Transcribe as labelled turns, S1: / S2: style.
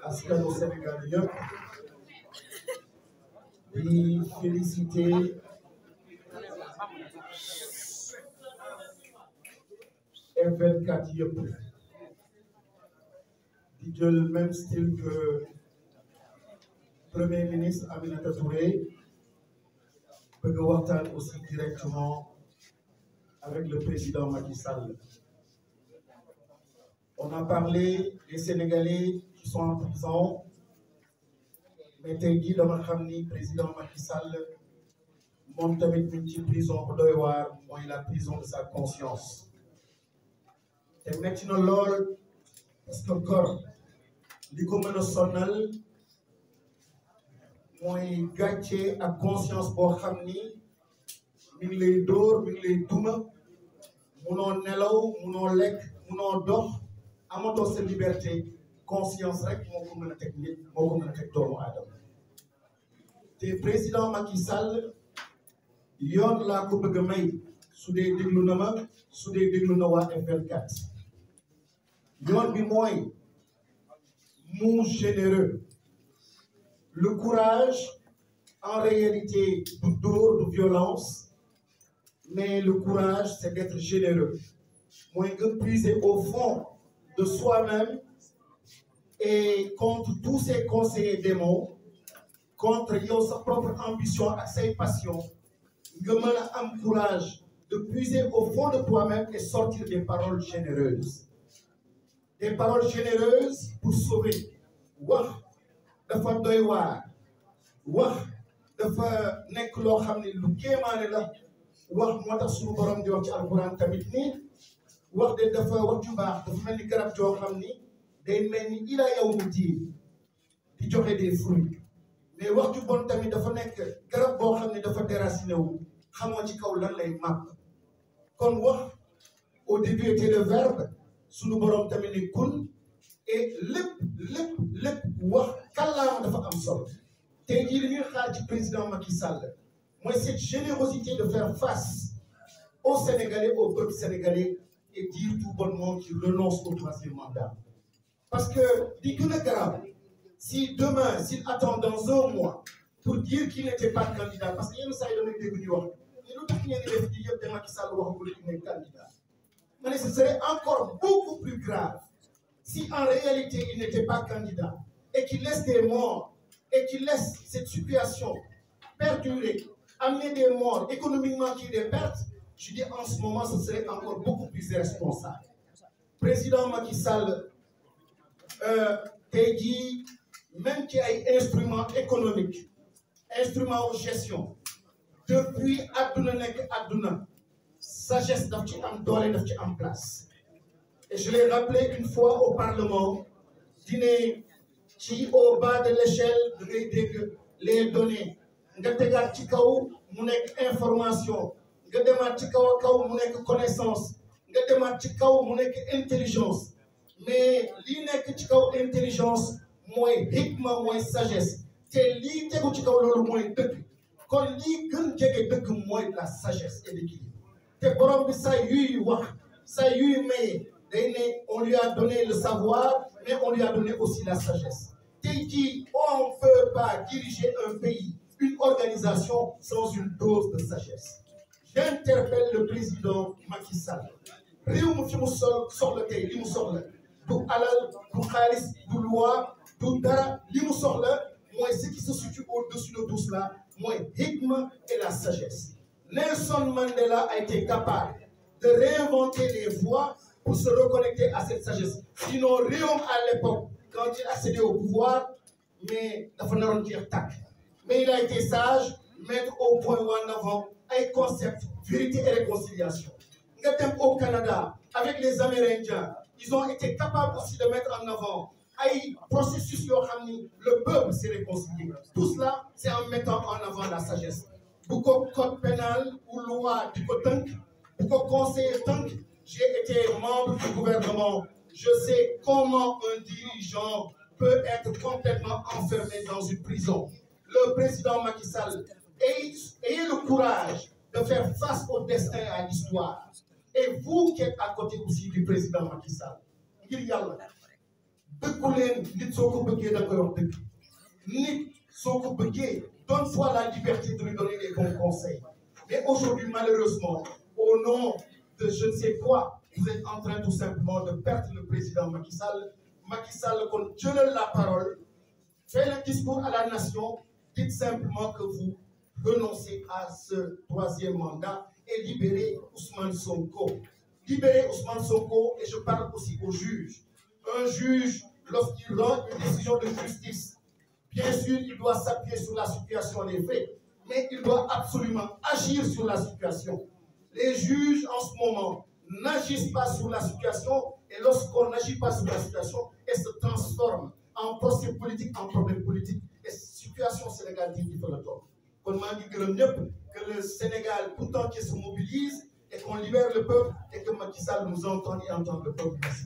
S1: askanu Sénégal yëpp di féliciter F24 yëpp di jël même style que Premier ministre Aminata Touré bëgg waxtaan aussi directement avec le président Macky Sall. On a parlé des Sénégalais qui sont en prison, mais tey jii dama xam ni président Macky Sall moom tamit ñu ci prison bu doy waar mooy la prison de sa conscience. te metti na lool parce que gor li ko mën a sonal mooy gàcce ak conscience boo xam ni mi ngi lay dóor mi ngi lay duma munoo nelaw munoo lekk munoo dox amatoo sa liberté conscience rek moo ko mën a teg nit moo ko mën a teg doomu aadama te président Macky Sall yoon laa ko bëgg a may su dee déglu na ma su dee déglu na waa F24 yoon bi mooy mu généreux. Le courage, en réalité, du dóor, de violence, mais le courage, c'est d'être généreux. Moi, de puiser au fond de soi-même et contre tous ces conseillers démons, contre sa propre ambition et ses passions, de avoir courage de puiser au fond de toi-même et sortir des paroles généreuses. Des paroles généreuses pour sauver. Wow. dafa doy waar wax dafa nekk loo xam ne lu kéemaane la wax moo tax suñu borom di wax ci alxuraan tamit nii wax de dafa wax ju baax dafa mel ni garab joo xam ni day mel ni ila yawmi diin di joxe des fruits mais wax ju bon tamit dafa nekk garab boo xam ne dafa déraciné wu xamoo ci kaw lan lay màgg kon wax au début était le verbe suñu borom tamit ni kun et lépp wax kàllaama dafa am solo tey jii li ñuy xaar ci président Macky Sall mooy cette générosité de faire face aux Sénégalais au peuple sénégalais et dire tout bonnement qu'il renonce au troisième mandat. Parce que di gën a grave si demain s'il attend dans un mois pour dire qu'il n'était pas candidat parce que yenn saa yi damay dégg ñu wax mais lu tax ngeen di def di yëpp de Macky Sall waxagul qu'il n'est candidat ma ne ce serait encore beaucoup plus grave. Si en réalité il n'était pas candidat et qu'il laisse des morts et qu'il laisse cette situation perdurer, amener des morts économiquement qui des pertes, je dis en ce moment ce serait encore beaucoup plus irresponsable. Président Macky Sall tey jii même ci ay instruments économiques instruments de gestion depuis adduna nekk adduna sagesse daf ci am doole daf ci am place. Et je l'ai rappelé une fois au Parlement, dîner ci au bas de l'échelle da ngay dégg les données nga tegaat ci kaw mu nekk information nga demaat ci kaw a kaw mu nekk connaissance nga demaat ci kaw mu nekk intelligence mais lii nekk ci kaw intelligence mooy hikma mooy sagesse te lii tegu ci kaw loolu mooy dëgg kon lii gën jege dëgg mooy la sagesse et l'équilibre te borom bi saa yuy wax saa yuy maye. On lui a donné le savoir, mais on lui a donné aussi la sagesse. Tey jii on ne peut pas diriger un pays, une organisation sans une dose de sagesse. J'interpelle le président Macky Sall. réew mi fi mu soxla tey li mu soxla du alal du xaalis du loi du dara li mu soxla mooy ce qui se situe au-dessus de tout cela mooy hikma et la sagesse. Nelson Mandela a été capable de réinventer les voies pour se reconnecter à cette sagesse. Sinon, Réum à l'époque, quand il accédait au pouvoir, mais il a été sage, mettre au point en avant un concept, vérité et réconciliation. Au Canada, avec les Amérindiens, ils ont été capables aussi de mettre en avant un processus, le peuple s'est réconcilié. Tout cela, c'est en mettant en avant la sagesse. Beaucoup de code pénal ou loi du code beaucoup de conseillers j'ai été membre du gouvernement. Je sais comment un dirigeant peut être complètement enfermé dans une prison. Le président Macky Sall, ayez le courage de faire face au destin et à l'histoire. Et vous qui êtes à côté aussi du président Macky Sall, dëkku leen nit soo ko bëggee da nga koy wax dëgg nit soo ko bëggee donne-toi la liberté de lui donner les bons conseils mais aujourd'hui malheureusement au nom de je ne sais quoi vous êtes en train tout simplement de perdre le président Macky Sall kon jëlal la parole fait le discours à la nation dites simplement que vous renoncez à ce troisième mandat et libérez Ousmane Sonko. Libérez Ousmane Sonko et je parle aussi aux juges. Un juge, lorsqu'il rend une décision de justice, bien sûr, il doit s'appuyer sur la situation des faits, mais il doit absolument agir sur la situation. Les juges, en ce moment, n'agissent pas sur la situation et lorsqu'on n'agit pas sur la situation, elle se transforme en procès politique, en problème politique et situation Sénégal dit qu'il faut le temps. Kon maa ngi gërëm ñëpp que le Sénégal tout entier se mobilise et qu'on libère le peuple et que Macky Sall nous entende et entende le peuple. Merci.